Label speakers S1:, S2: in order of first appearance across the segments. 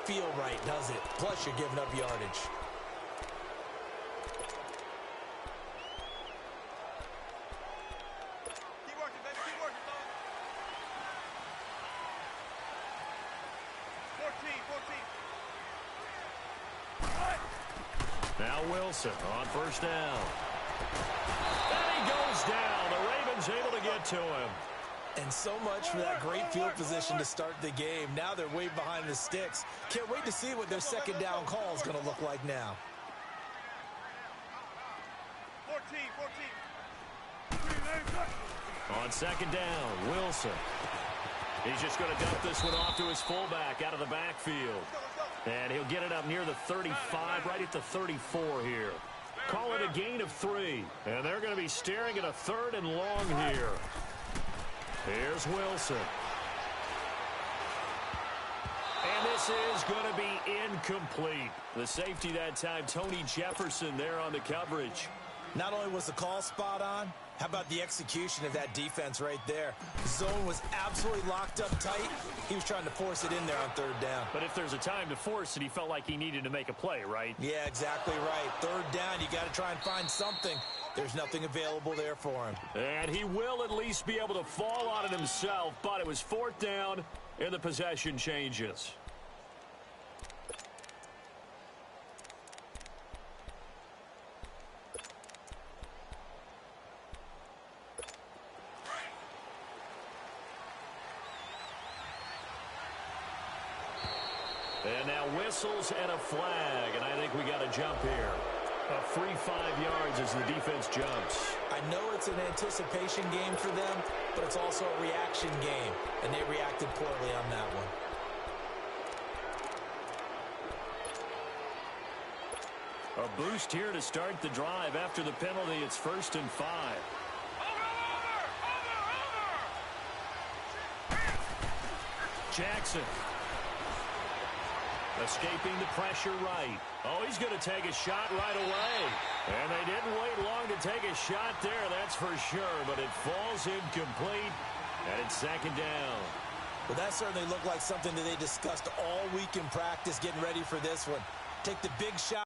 S1: feel right, does it? Plus, you're giving up yardage.
S2: Keep working, baby. Keep working, fellas. 14.
S3: Now Wilson on first down. And he goes down. The Ravens able to get to him.
S1: And so much for that great field position to start the game. Now they're way behind the sticks. Can't wait to see what their second down call is going to look like now.
S2: 14.
S3: On second down, Wilson. He's just going to dump this one off to his fullback out of the backfield. And he'll get it up near the 35, right at the 34 here. Call it a gain of 3. And they're going to be staring at a 3rd and long here. Here's Wilson. And this is going to be incomplete. The safety that time, Tony Jefferson there on the coverage.
S1: Not only was the call spot on, how about the execution of that defense right there? The zone was absolutely locked up tight. He was trying to force it in there on 3rd down.
S3: But if there's a time to force it, he felt like he needed to make a play, right?
S1: Yeah, exactly right. 3rd down, you got to try and find something. There's nothing available there for him.
S3: And he will at least be able to fall on it himself, but it was 4th down, and the possession changes. And now whistles and a flag, and I think we got a jump here. A free 5 yards as the defense jumps.
S1: I know it's an anticipation game for them, but it's also a reaction game, and they reacted poorly on that one.
S3: A boost here to start the drive. After the penalty, it's 1st and 5. Jackson. Escaping the pressure right. Oh, he's going to take a shot right away. And they didn't wait long to take a shot there, that's for sure. But it falls incomplete, and it's 2nd down.
S1: Well, that certainly looked like something that they discussed all week in practice getting ready for this one. Take the big shot.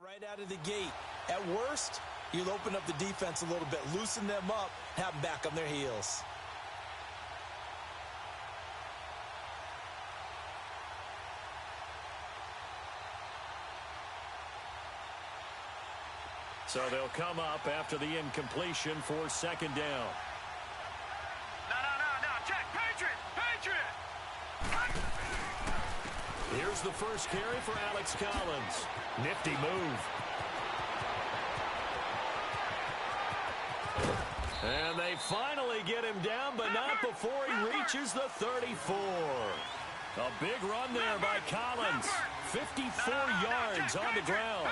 S1: Right out of the gate. At worst, you'll open up the defense a little bit, loosen them up, have them back on their heels.
S3: So they'll come up after the incompletion for 2nd down.
S2: No. Check. Patriot.
S3: Here's the first carry for Alex Collins. Nifty move. And they finally get him down, but not before he reaches the 34. A big run there by Collins. 54 yards on the ground.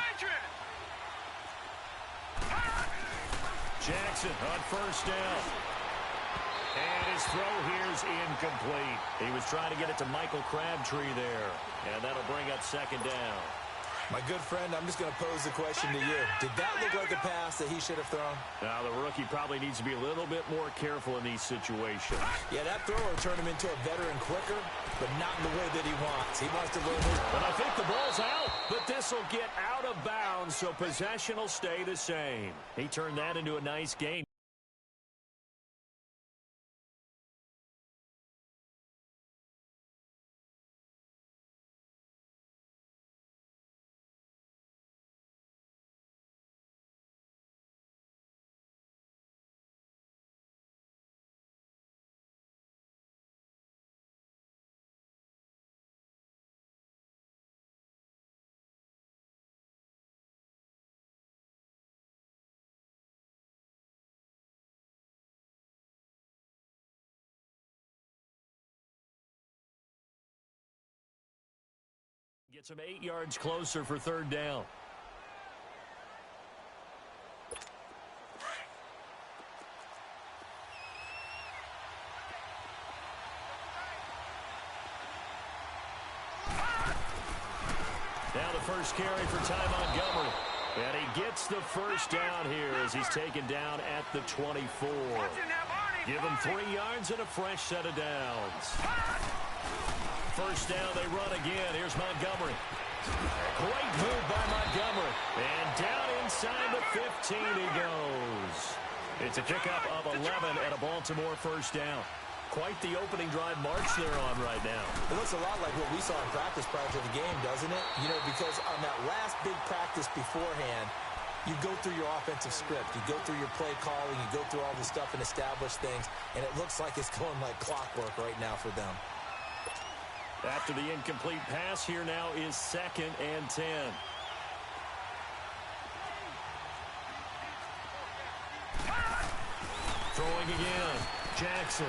S3: Jackson on first down. And his throw here is incomplete. He was trying to get it to Michael Crabtree there. And that'll bring up 2nd down.
S1: My good friend, I'm just going to pose the question to you. Did that look like a pass that he should have thrown?
S3: Now, the rookie probably needs to be a little bit more careful in these situations.
S1: Yeah, that throw will turn him into a veteran quicker, but not in the way that he wants. He wants to learn his...
S3: But I think the ball's out, but this will get out of bounds, so possession will stay the same. He turned that into a nice gain. Gets him 8 yards closer for third down. Now the first carry for Ty Montgomery. And he gets the first down here as he's taken down at the 24. Give him 3 yards and a fresh set of downs. First down, they run again. Here's Montgomery. Great move by Montgomery. And down inside the 15 he goes. It's a pickup of 11 and a Baltimore first down. Quite the opening drive march they're on right now.
S1: It looks a lot like what we saw in practice prior to the game, doesn't it? You know, because on that last big practice beforehand, you go through your offensive script. You go through your play calling. You go through all this stuff and establish things. And it looks like it's going like clockwork right now for them.
S3: After the incomplete pass, here now is 2nd and 10. Throwing again. Jackson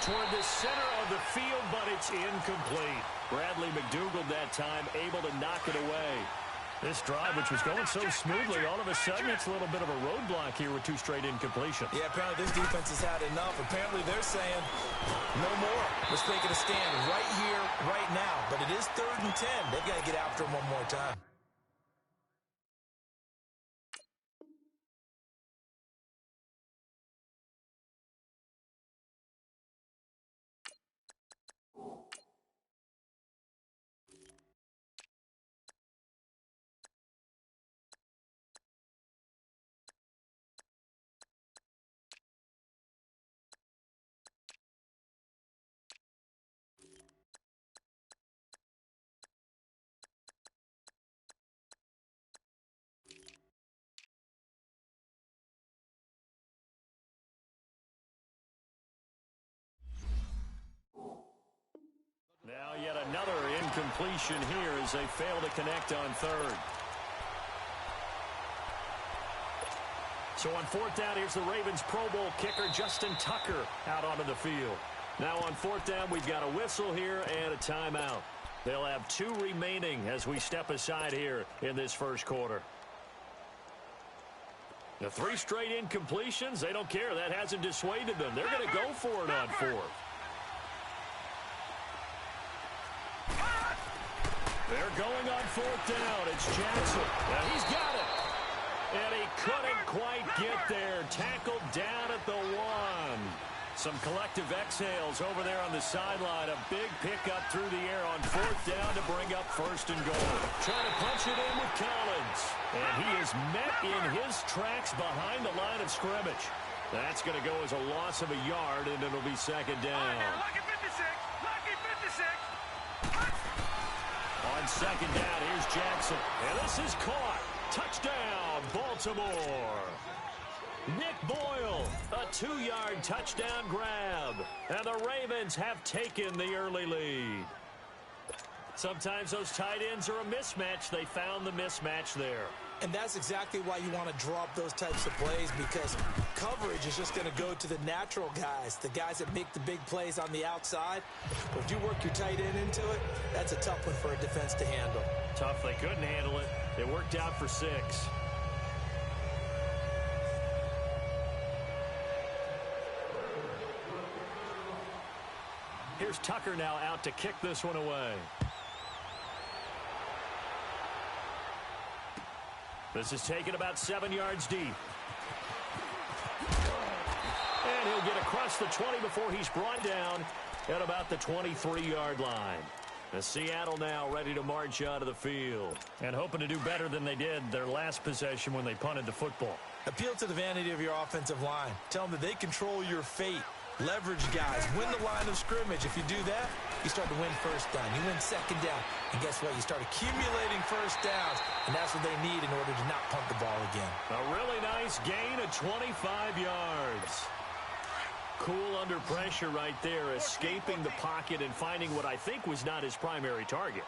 S3: toward the center of the field, but it's incomplete. Bradley McDougald that time able to knock it away. This drive, which was going so smoothly, all of a sudden it's a little bit of a roadblock here with 2 straight incompletions.
S1: Yeah, apparently this defense has had enough. Apparently they're saying no more. Let's take it a stand right here, right now. But it is 3rd and 10. They've got to get after him one more time.
S3: Now yet another incompletion here as they fail to connect on 3rd. So on 4th down, here's the Ravens Pro Bowl kicker Justin Tucker out onto the field. Now on 4th down, we've got a whistle here and a timeout. They'll have 2 remaining as we step aside here in this first quarter. The 3 straight incompletions, they don't care. That hasn't dissuaded them. They're going to go for it on 4th. They're going on 4th down. It's Jackson. And he's got it. And he couldn't quite get there. Tackled down at the 1. Some collective exhales over there on the sideline. A big pickup through the air on 4th down to bring up 1st and goal. Trying to punch it in with Collins. And he is met in his tracks behind the line of scrimmage. That's going to go as a loss of a yard, and it'll be 2nd down.
S2: Lucky 56. Lucky 56.
S3: On 2nd down, here's Jackson. And this is caught. Touchdown, Baltimore. Nick Boyle, a 2-yard touchdown grab. And the Ravens have taken the early lead. Sometimes those tight ends are a mismatch. They found the mismatch there.
S1: And that's exactly why you want to draw up those types of plays, because coverage is just going to go to the natural guys, the guys that make the big plays on the outside. But if you work your tight end into it, that's a tough one for a defense to handle.
S3: Tough. They couldn't handle it. It worked out for 6. Here's Tucker now out to kick this one away. This is taken about 7 yards deep. And he'll get across the 20 before he's brought down at about the 23-yard line. The Seattle now ready to march out of the field and hoping to do better than they did their last possession when they punted the football.
S1: Appeal to the vanity of your offensive line. Tell them that they control your fate. Leverage guys. Win the line of scrimmage. If you do that, you start to win 1st down. You win 2nd down. And guess what? You start accumulating 1st downs. And that's what they need in order to not punt the ball again.
S3: A really nice gain of 25 yards. Cool under pressure right there, escaping the pocket and finding what I think was not his primary target.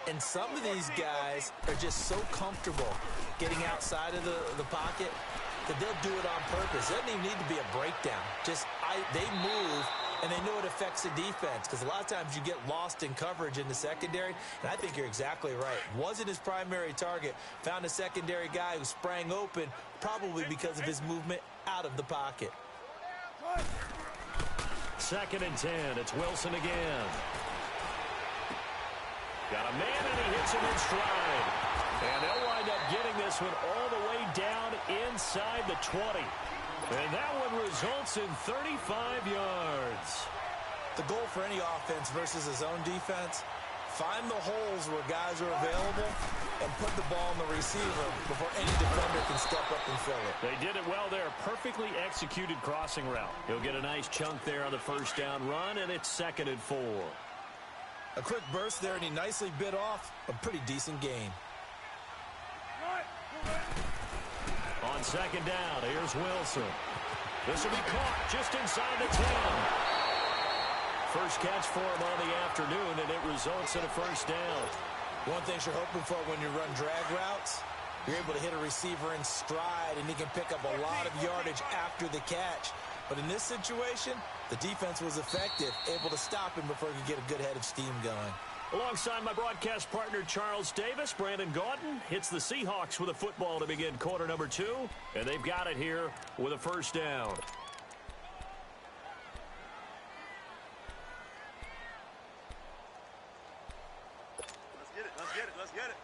S1: And some of these guys are just so comfortable getting outside of the pocket that they'll do it on purpose. It doesn't even need to be a breakdown. Just they move And they know it affects the defense because a lot of times you get lost in coverage in the secondary, and I think you're exactly right. Wasn't his primary target. Found a secondary guy who sprang open, probably because of his movement out of the pocket.
S3: 2nd and 10. It's Wilson again. Got a man, and he hits him in stride. And they'll wind up getting this one all the way down inside the 20. And that one results in 35 yards.
S1: The goal for any offense versus his own defense, find the holes where guys are available and put the ball in the receiver before any defender can step up and fill it.
S3: They did it well there. Perfectly executed crossing route. He'll get a nice chunk there on the first down run, and it's 2nd and 4.
S1: A quick burst there, and he nicely bit off a pretty decent gain.
S3: On 2nd down, here's Wilson. This will be caught just inside the 10. First catch for him on the afternoon, and it results in a first down.
S1: One thing you're hoping for when you run drag routes, you're able to hit a receiver in stride, and he can pick up a lot of yardage after the catch. But in this situation, the defense was effective, able to stop him before he could get a good head of steam going.
S3: Alongside my broadcast partner, Charles Davis, Brandon Gaudin hits the Seahawks with a football to begin quarter number 2, and they've got it here with a first down.
S2: Let's get it.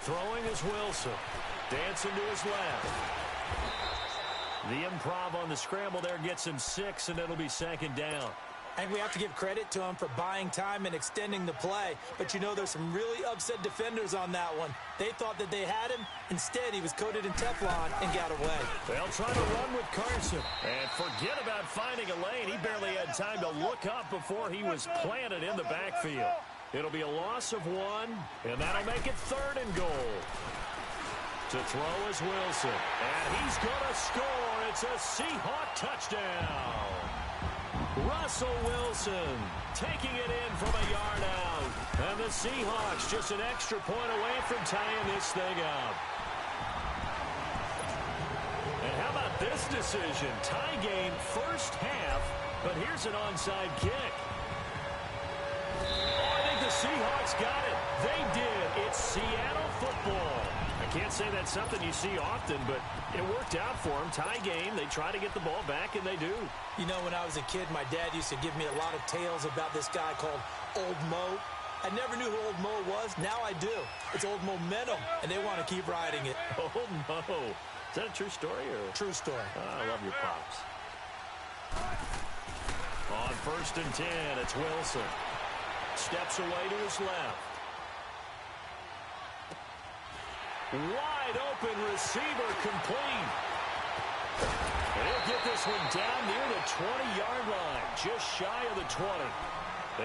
S3: Throwing is Wilson. Dancing to his left. The improv on the scramble there gets him 6, and it'll be 2nd down.
S1: I think we have to give credit to him for buying time and extending the play. But, you know, there's some really upset defenders on that one. They thought that they had him. Instead, he was coated in Teflon and got away.
S3: They'll try to run with Carson. And forget about finding a lane. He barely had time to look up before he was planted in the backfield. It'll be a loss of 1, and that'll make it 3rd and goal. To throw is Wilson. And he's going to score. It's a Seahawk touchdown. Russell Wilson taking it in from a yard out. And the Seahawks just an extra point away from tying this thing up. And how about this decision? Tie game first half, but here's an onside kick. Oh, I think the Seahawks got it. They did. It's Seattle football. I can't say that's something you see often, but it worked out for them. Tie game. They try to get the ball back, and they do.
S1: You know, when I was a kid, my dad used to give me a lot of tales about this guy called Old Mo. I never knew who Old Mo was. Now I do. It's Old Momentum, and they want to keep riding it.
S3: Old Mo. Is that a true story? Or?
S1: True story.
S3: Oh, I love your pops. On 1st and 10, it's Wilson. Steps away to his left. Wide open receiver complete. And he'll get this one down near the 20-yard line, just shy of the 20.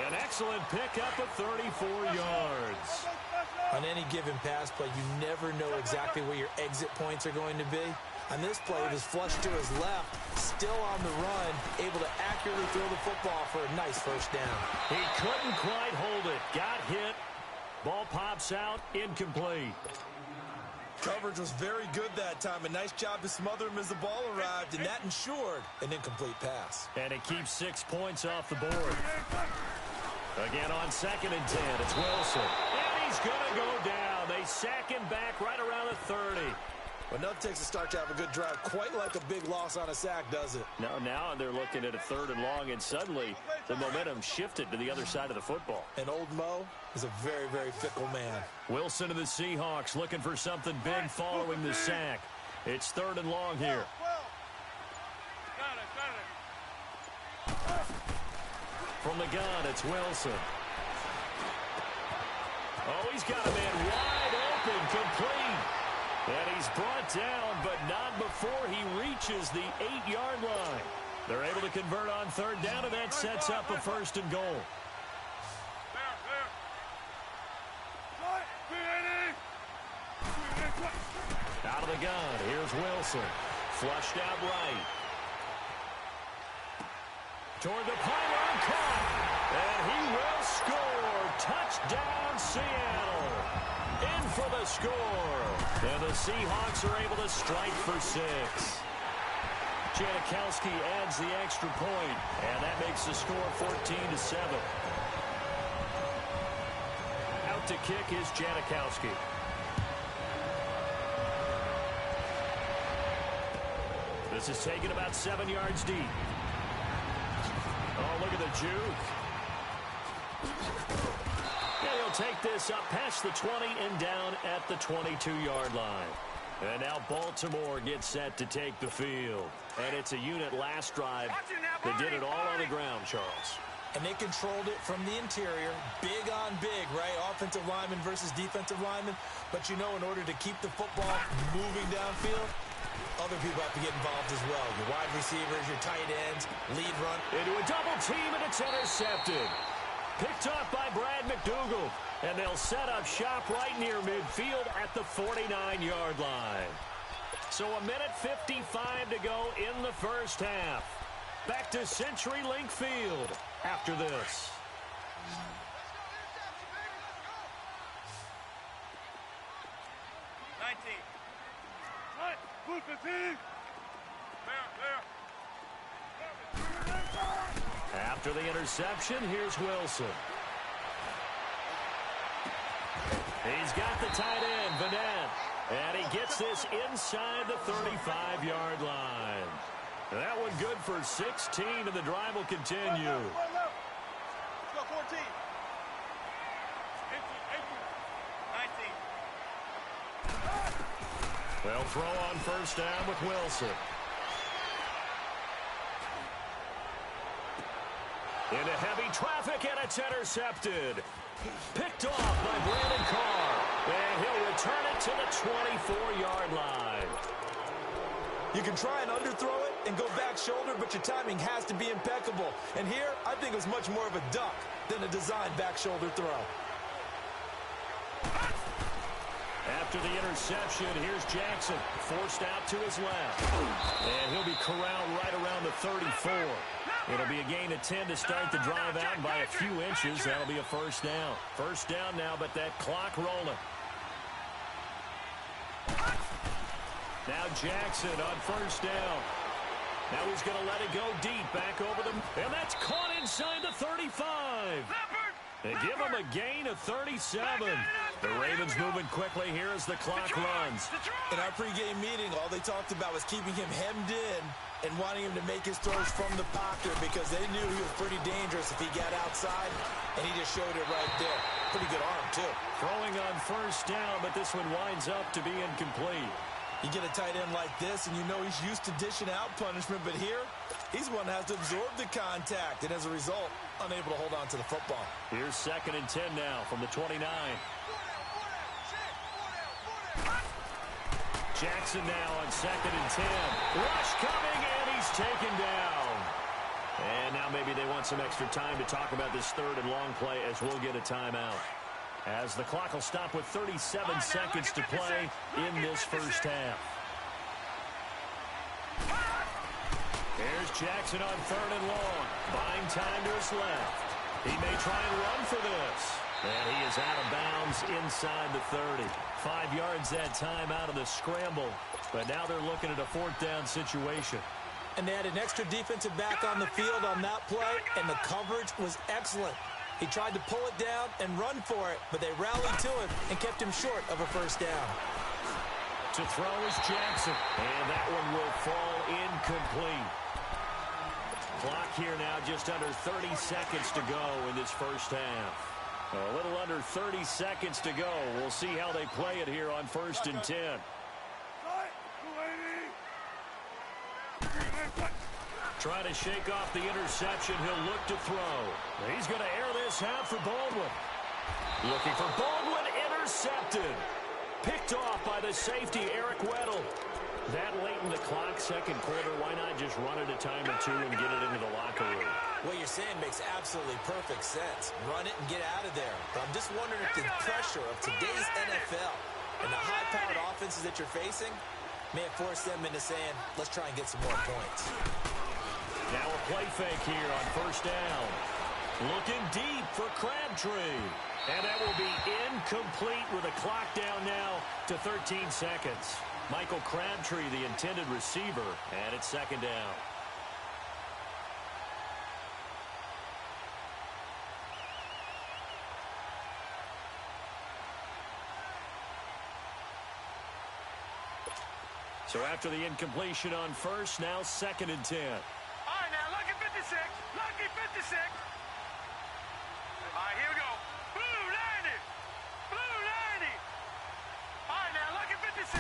S3: An excellent pickup of 34 yards.
S1: On any given pass play, you never know exactly where your exit points are going to be. On this play, it was flushed to his left, still on the run, able to accurately throw the football for a nice first down.
S3: He couldn't quite hold it. Got hit. Ball pops out, incomplete.
S1: Coverage was very good that time. A nice job to smother him as the ball arrived, and that ensured an incomplete pass.
S3: And it keeps 6 points off the board. Again on 2nd and 10, it's Wilson. And he's going to go down. They sack him back right around the 30.
S1: But enough takes a start to have a good drive. Quite like a big loss on a sack, does it?
S3: Now they're looking at a 3rd and long, and suddenly the momentum shifted to the other side of the football.
S1: And Old Mo is a very, very fickle man.
S3: Wilson to the Seahawks looking for something big following the sack. It's 3rd and long here. From the gun, it's Wilson. Oh, he's got a man wide open, complete. And he's brought down, but not before he reaches the 8-yard line. They're able to convert on 3rd down, and that sets up a 1st and goal. Out of the gun, here's Wilson. Flushed out right. Toward the pylon, caught. And he will score. Touchdown, Seattle. In for the score. And the Seahawks are able to strike for 6. Janikowski adds the extra point, and that makes the score 14-7. Out to kick is Janikowski. This is taken about 7 yards deep. Oh, look at the juke. Yeah, he'll take this up past the 20 and down at the 22-yard line. And now Baltimore gets set to take the field. And it's a unit last drive that did it all on the ground, Charles.
S1: And they controlled it from the interior, big on big, right? Offensive lineman versus defensive lineman. But, you know, in order to keep the football moving downfield, other people have to get involved as well. Your wide receivers, your tight ends, lead run.
S3: Into a double team, and it's intercepted. Picked off by Brad McDougald. And they'll set up shop right near midfield at the 49-yard line. So a minute 55 to go in the first half. Back to CenturyLink Field after this. After the interception, here's Wilson. He's got the tight end, Vanette. And he gets this inside the 35-yard line. That one good for 16, and the drive will continue.
S2: Let's go, 14. 18, 19.
S3: They'll throw on first down with Wilson. Into heavy traffic, and it's intercepted. Picked off by Brandon Carr. And he'll return it to the 24-yard line.
S1: You can try and underthrow it and go back shoulder, but your timing has to be impeccable. And here, I think it was much more of a duck than a designed back shoulder throw.
S3: After the interception, here's Jackson, forced out to his left. And he'll be corralled right around the 34. It'll be a gain of 10 to start the drive out by a few inches. That'll be a first down. First down now, but that clock rolling. Now Jackson on first down. Now he's going to let it go deep back over them. And that's caught inside the 35. They give him a gain of 37. The Ravens moving quickly here as the clock runs.
S1: In our pregame meeting, all they talked about was keeping him hemmed in and wanting him to make his throws from the pocket because they knew he was pretty dangerous if he got outside, and he just showed it right there. Pretty good arm, too.
S3: Throwing on first down, but this one winds up to be incomplete.
S1: You get a tight end like this, and you know he's used to dishing out punishment, but here, he's one that has to absorb the contact, and as a result, unable to hold on to the football.
S3: Here's 2nd and 10 now from the 29. Jackson now on 2nd and 10. Rush coming, and he's taken down. And now maybe they want some extra time to talk about this 3rd and long play as we'll get a timeout. As the clock will stop with 37 seconds to play in this first half. Here's Jackson on 3rd and long. Buying time to his left. He may try and run for this. And he is out of bounds inside the 30. 5 yards that time out of the scramble. But now they're looking at a 4th down situation.
S1: And they had an extra defensive back on the field on that play, and the coverage was excellent. He tried to pull it down and run for it, but they rallied to him and kept him short of a first down.
S3: To throw is Jackson, and that one will fall incomplete. Clock here now just under 30 seconds to go in this first half. A little under 30 seconds to go. We'll see how they play it here on 1st and 10. Trying to shake off the interception. He'll look to throw. He's going to air this out for Baldwin. Looking for Baldwin. Intercepted. Picked off by the safety, Eric Weddle. That late in the clock, 2nd quarter, why not just run it a time or two and get it into the locker room?
S1: What you're saying makes absolutely perfect sense. Run it and get out of there. But I'm just wondering if the pressure of today's NFL and the high-powered offenses that you're facing may have forced them into saying, let's try and get some more points.
S3: Now a play fake here on first down. Looking deep for Crabtree. And that will be incomplete with a clock down now to 13 seconds. Michael Crabtree, the intended receiver, and it's second down. So after the incompletion on first, now second and 10.
S2: All right, now, lucky 56. Lucky 56. All right, here we go. Blue 90. Blue 90. All right, now, lucky 56.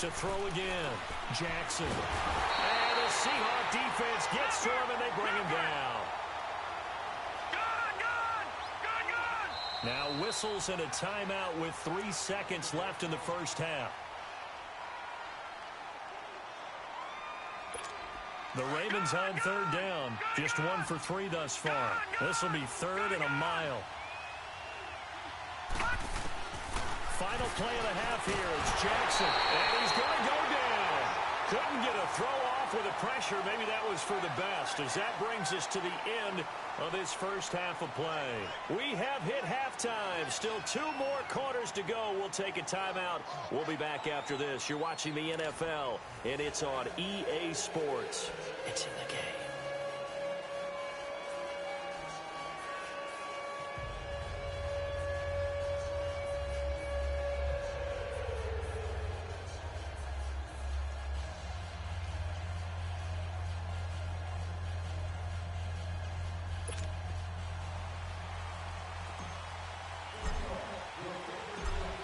S3: To throw again, Jackson. And the Seahawk defense gets to him, and they bring him down.
S2: Good.
S3: Now whistles and a timeout with 3 seconds left in the first half. The Ravens on third down. Just 1 for 3 thus far. This will be third and a mile. Final play of the half here. It's Jackson. And he's going to go down. Couldn't get a throw off with the pressure. Maybe that was for the best, as that brings us to the end of this first half of play. We have hit halftime. Still 2 more quarters to go. We'll take a timeout. We'll be back after this. You're watching the NFL, and it's on EA Sports. It's in the game.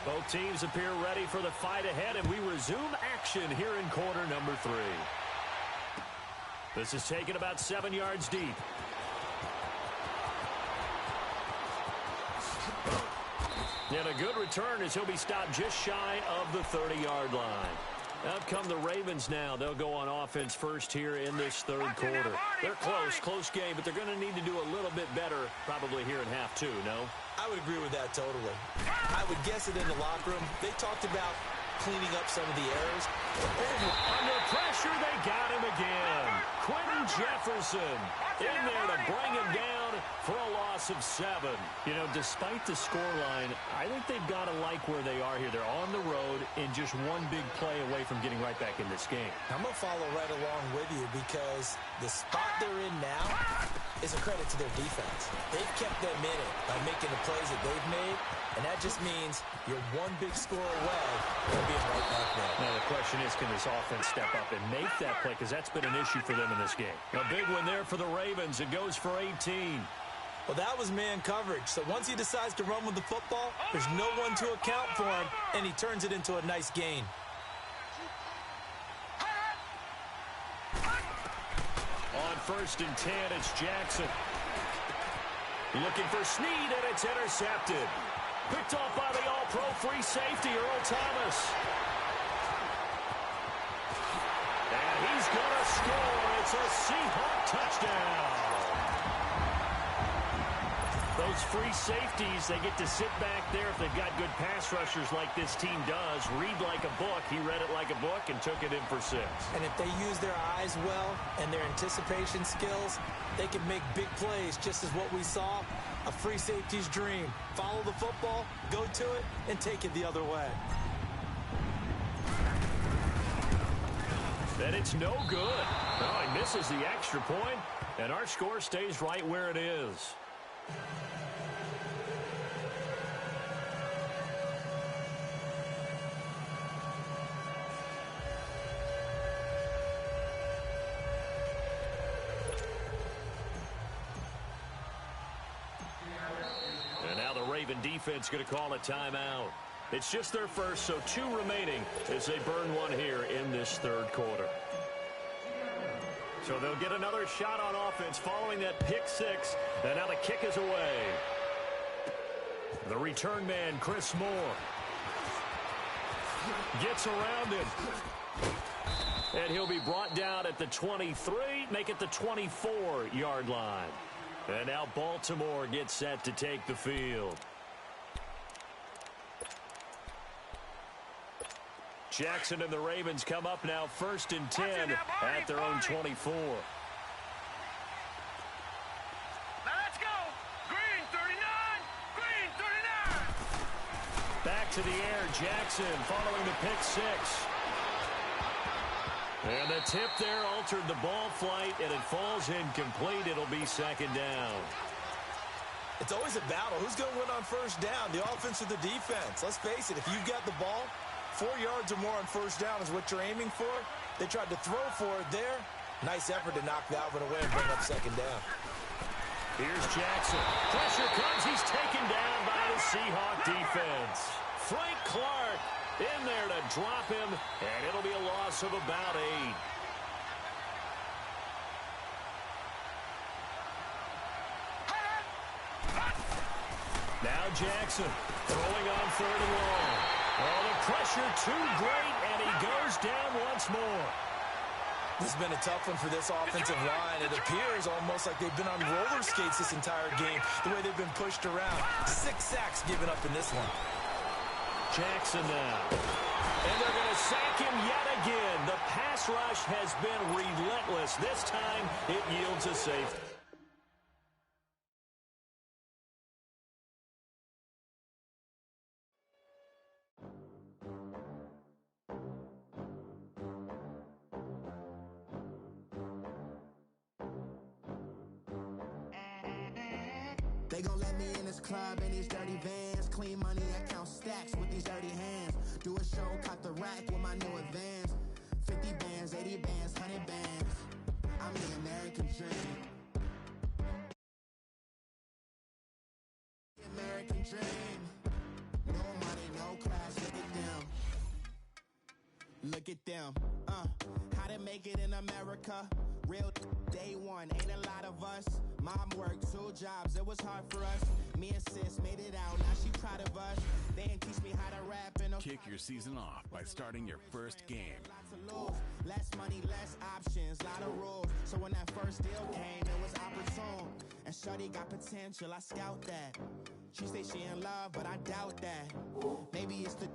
S3: Both teams appear ready for the fight ahead, and we resume action here in quarter number 3. This is taken about 7 yards deep. And a good return as he'll be stopped just shy of the 30-yard line. Out come the Ravens now. They'll go on offense first here in this third quarter. They're close game, but they're going to need to do a little bit better probably here in half 2, no?
S1: I would agree with that totally. I would guess it in the locker room. They talked about cleaning up some of the errors.
S3: Under pressure, they got him again. Quentin Jefferson in there to bring him down for a loss of 7. You know, despite the scoreline, I think they've got to like where they are here. They're on the road and just one big play away from getting right back in this game.
S1: I'm going to follow right along with you because the spot they're in now is a credit to their defense. They've kept them in it by making the plays that they've made, and that just means you're one big score away from being right back there.
S3: Now the question is, can this offense step up and make that play? Because that's been an issue for them in this game. A big one there for the Ravens. It goes for 18.
S1: Well, that was man coverage. So once he decides to run with the football, there's no one to account for him, and he turns it into a nice gain.
S3: On first and 10, it's Jackson. Looking for Snead, and it's intercepted. Picked off by the all-pro free safety, Earl Thomas. And he's going to score. It's a Seahawk touchdown. Those free safeties, they get to sit back there if they've got good pass rushers like this team does. Read like a book. He read it like a book and took it in for 6.
S1: And if they use their eyes well and their anticipation skills, they can make big plays, just as what we saw. A free safety's dream. Follow the football, go to it, and take it the other way.
S3: And it's no good. Oh, he misses the extra point, and our score stays right where it is. Defense going to call a timeout. It's just their first, so 2 remaining as they burn one here in this third quarter. So they'll get another shot on offense following that pick 6, and now the kick is away. The return man, Chris Moore, gets around him. And he'll be brought down at the 23, make it the 24-yard line. And now Baltimore gets set to take the field. Jackson and the Ravens come up now first and 10 at their own 24.
S2: Now
S3: to the air. Jackson following the pick six. And the tip there altered the ball flight, and it falls incomplete. It'll be second down.
S1: It's always a battle. Who's going to win on first down, the offense or the defense? Let's face it, if you've got the ball, 4 yards or more on first down is what you're aiming for. They tried to throw for it there. Nice effort to knock that one away and bring up second down.
S3: Here's Jackson. Pressure comes. He's taken down by the Seahawk defense. Frank Clark in there to drop him, and it'll be a loss of about 8. Now Jackson throwing on 3rd and long. Oh, the pressure too great, and he goes down once more.
S1: This has been a tough one for this offensive line. It appears almost like they've been on roller skates this entire game, the way they've been pushed around. 6 sacks given up in this one.
S3: Jackson now. And they're going to sack him yet again. The pass rush has been relentless. This time, it yields a safety.
S4: They gon' let me in this club in these dirty vans. Clean money, I count stacks with these dirty hands. Do a show, caught the rack with my new advance. 50 bands, 80 bands, 100 bands. I'm the American dream. The American dream. No money, no class, look at them. Look at them. How to make it in America. Real day one, ain't a lot of us. Mom worked 2 jobs, it was hard for us. Me and sis made it out, now she proud of us. They didn't teach me how to rap and no.
S5: Kick your season off by starting your first game.
S4: Lots of lose, less money, less options, lot of rules. So when that first deal came, it was opportune. And shorty got potential, I scout that. She say she in love, but I doubt that. Maybe it's to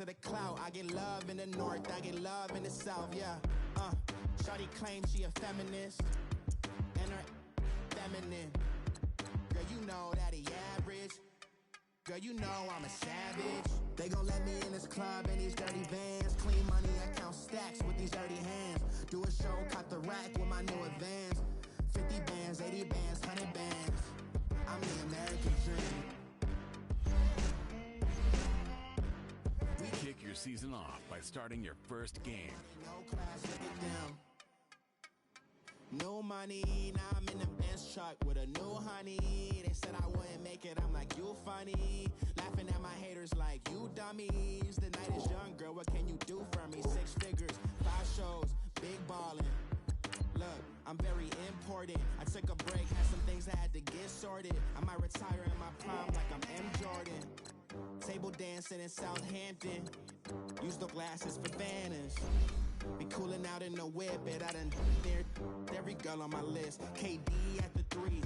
S4: the clout. I get love in the north, I get love in the south, yeah. Shorty claims she a feminist, and her feminine. Girl, you know that he average. Girl, you know I'm a savage. They gon' let me in this club in these dirty vans. Clean money, I count stacks with these dirty hands. Do a show, caught the rack with my new advance. 50 bands, 80 bands, 100 bands. I'm the American dream.
S5: Kick your season off by starting your first game.
S4: No class, look at them. No money, now I'm in the Benz truck with a new honey. They said I wouldn't make it, I'm like, you funny. Laughing at my haters like, you dummies. The night is young, girl, what can you do for me? 6 figures, 5 shows, big ballin'. Look, I'm very important. I took a break, had some things I had to get sorted. I might retire in my prime like I'm M. Jordan. Table dancing in Southampton. Use the glasses for banners. Be cooling out in the whip, but I done there every girl on my list. KD at the 3.